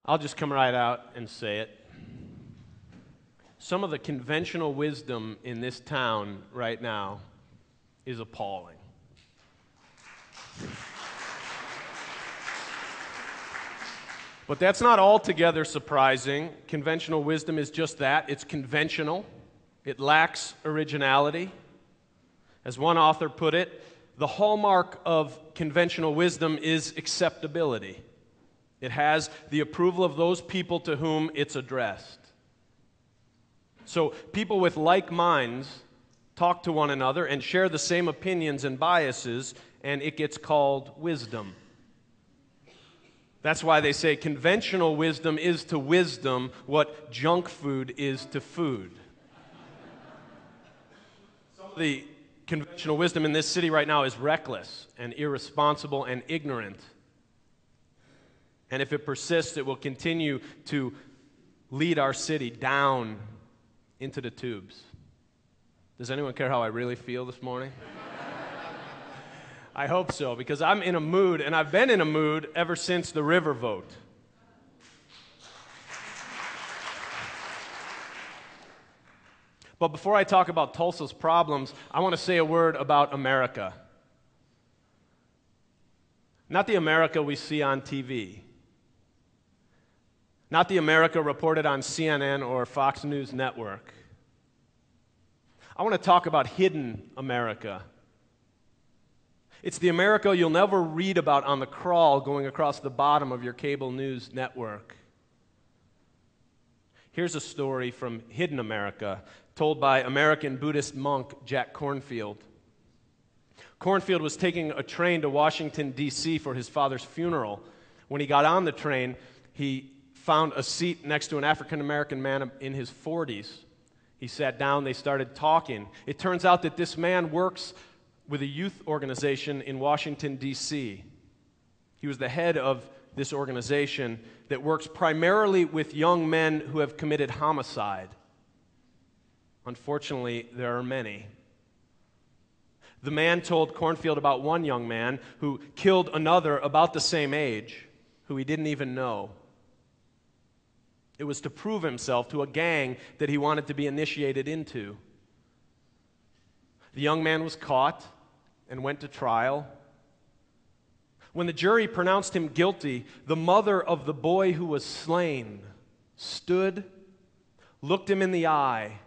I'll just come right out and say it. Some of the conventional wisdom in this town right now is appalling. But that's not altogether surprising. Conventional wisdom is just that. It's conventional. It lacks originality. As one author put it, the hallmark of conventional wisdom is acceptability. It has the approval of those people to whom it's addressed. So people with like minds talk to one another and share the same opinions and biases, and it gets called wisdom. That's why they say conventional wisdom is to wisdom what junk food is to food. Some of the conventional wisdom in this city right now is reckless and irresponsible and ignorant. And if it persists, it will continue to lead our city down into the tubes. Does anyone care how I really feel this morning? I hope so, because I'm in a mood, and I've been in a mood ever since the river vote. But before I talk about Tulsa's problems, I want to say a word about America. Not the America we see on TV. Not the America reported on CNN or Fox News Network. I want to talk about hidden America. It's the America you'll never read about on the crawl going across the bottom of your cable news network. Here's a story from hidden America told by American Buddhist monk Jack Kornfield. Kornfield was taking a train to Washington, D.C. for his father's funeral. When he got on the train, he found a seat next to an African-American man in his 40s. He sat down, they started talking. It turns out that this man works with a youth organization in Washington, D.C. He was the head of this organization that works primarily with young men who have committed homicide. Unfortunately, there are many. The man told Kornfield about one young man who killed another about the same age, who he didn't even know. It was to prove himself to a gang that he wanted to be initiated into. The young man was caught and went to trial. When the jury pronounced him guilty, the mother of the boy who was slain stood, looked him in the eye,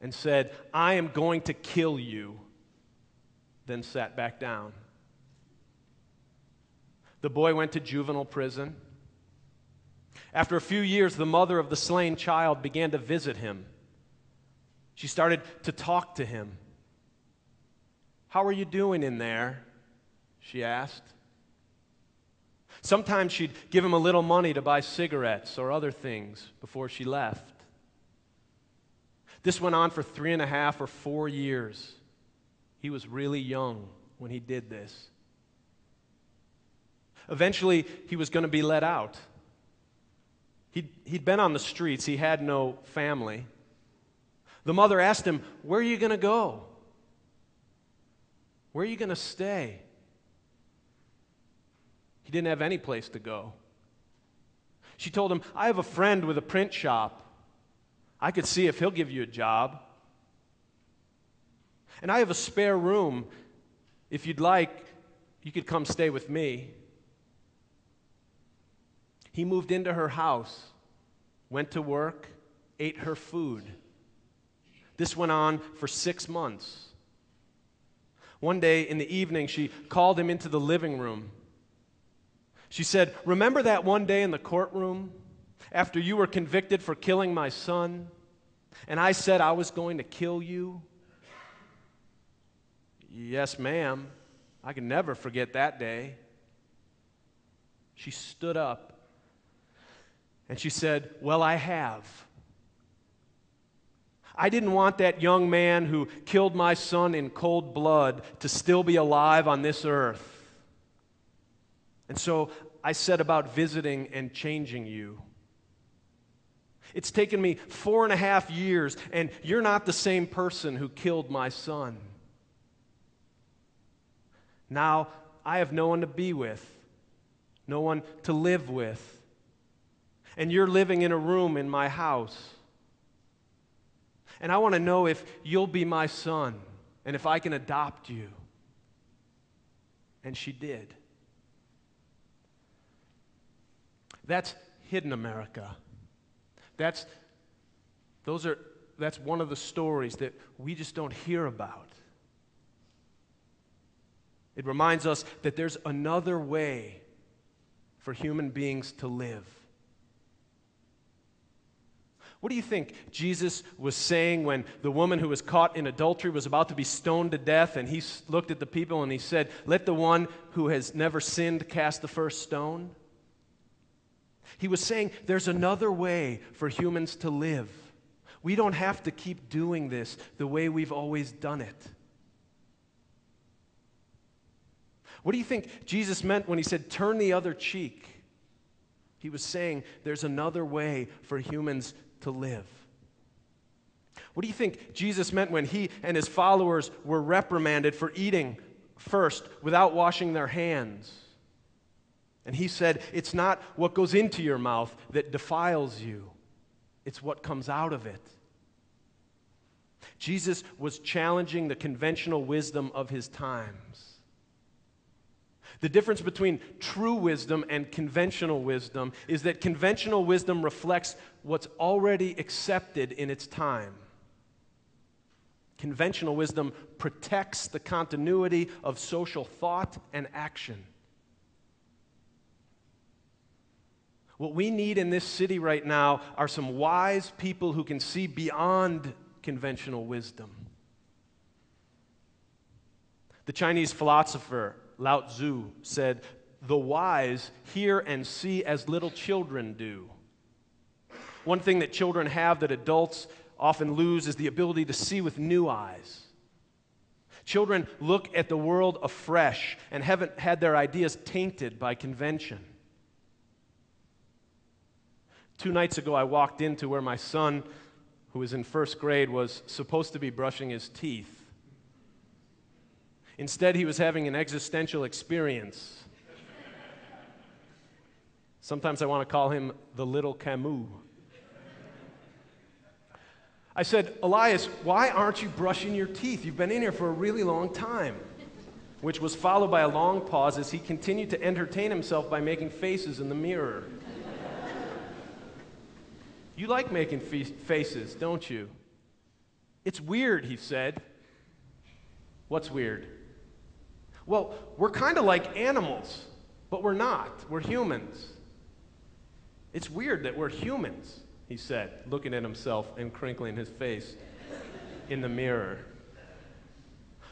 and said, "I am going to kill you," then sat back down. The boy went to juvenile prison. After a few years, the mother of the slain child began to visit him. She started to talk to him. "How are you doing in there?" she asked. Sometimes she'd give him a little money to buy cigarettes or other things before she left. This went on for 3.5 or 4 years. He was really young when he did this. Eventually, he was going to be let out. He'd been on the streets. He had no family. The mother asked him, "Where are you going to go? Where are you going to stay?" He didn't have any place to go. She told him, "I have a friend with a print shop. I could see if he'll give you a job. And I have a spare room. If you'd like, you could come stay with me." He moved into her house, went to work, ate her food. This went on for 6 months. One day in the evening, she called him into the living room. She said, "Remember that one day in the courtroom after you were convicted for killing my son, and I said I was going to kill you?" "Yes, ma'am. I can never forget that day." She stood up and she said, "Well, I have. I didn't want that young man who killed my son in cold blood to still be alive on this earth. And so I set about visiting and changing you. It's taken me 4.5 years, and you're not the same person who killed my son. Now I have no one to be with, no one to live with. And you're living in a room in my house. And I want to know if you'll be my son and if I can adopt you. And she did. That's hidden America. That's one of the stories that we just don't hear about. It reminds us that there's another way for human beings to live. What do you think Jesus was saying when the woman who was caught in adultery was about to be stoned to death, and he looked at the people and he said, "Let the one who has never sinned cast the first stone"? He was saying there's another way for humans to live. We don't have to keep doing this the way we've always done it. What do you think Jesus meant when he said, "Turn the other cheek"? He was saying there's another way for humans to live. What do you think Jesus meant when he and his followers were reprimanded for eating first without washing their hands? And he said, it's not what goes into your mouth that defiles you. It's what comes out of it. Jesus was challenging the conventional wisdom of his times. The difference between true wisdom and conventional wisdom is that conventional wisdom reflects what's already accepted in its time. Conventional wisdom protects the continuity of social thought and action. What we need in this city right now are some wise people who can see beyond conventional wisdom. The Chinese philosopher Lao Tzu said, "The wise hear and see as little children do." One thing that children have that adults often lose is the ability to see with new eyes. Children look at the world afresh and haven't had their ideas tainted by convention. 2 nights ago, I walked into where my son, who was in first grade, was supposed to be brushing his teeth. Instead, he was having an existential experience. Sometimes I want to call him the little Camus. I said, "Elias, why aren't you brushing your teeth? You've been in here for a really long time." Which was followed by a long pause as he continued to entertain himself by making faces in the mirror. "You like making faces, don't you?" "It's weird," he said. "What's weird?" "Well, we're kind of like animals, but we're not. We're humans." "It's weird that we're humans," he said, looking at himself and crinkling his face in the mirror.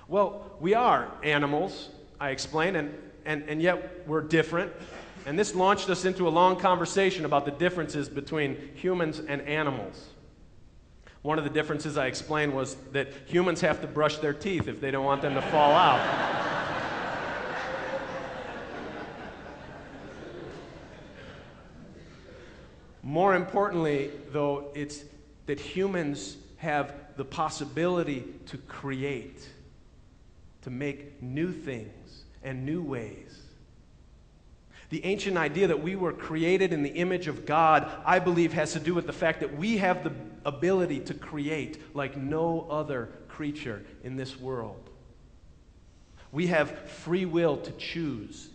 "Well, we are animals," I explained, and yet we're different. And this launched us into a long conversation about the differences between humans and animals. One of the differences I explained was that humans have to brush their teeth if they don't want them to fall out. More importantly, though, it's that humans have the possibility to create, to make new things and new ways. The ancient idea that we were created in the image of God, I believe, has to do with the fact that we have the ability to create like no other creature in this world. We have free will to choose.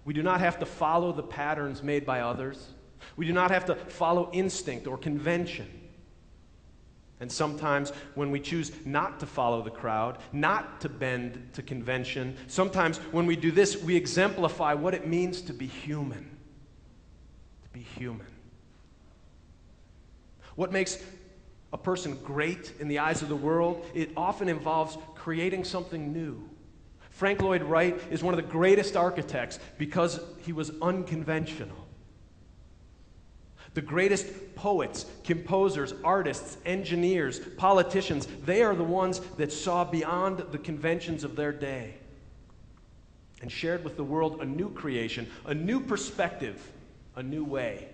We do not have to follow the patterns made by others. We do not have to follow instinct or convention. And sometimes when we choose not to follow the crowd, not to bend to convention, sometimes when we do this, we exemplify what it means to be human. To be human. What makes a person great in the eyes of the world? It often involves creating something new. Frank Lloyd Wright is one of the greatest architects because he was unconventional. The greatest poets, composers, artists, engineers, politicians, they are the ones that saw beyond the conventions of their day and shared with the world a new creation, a new perspective, a new way.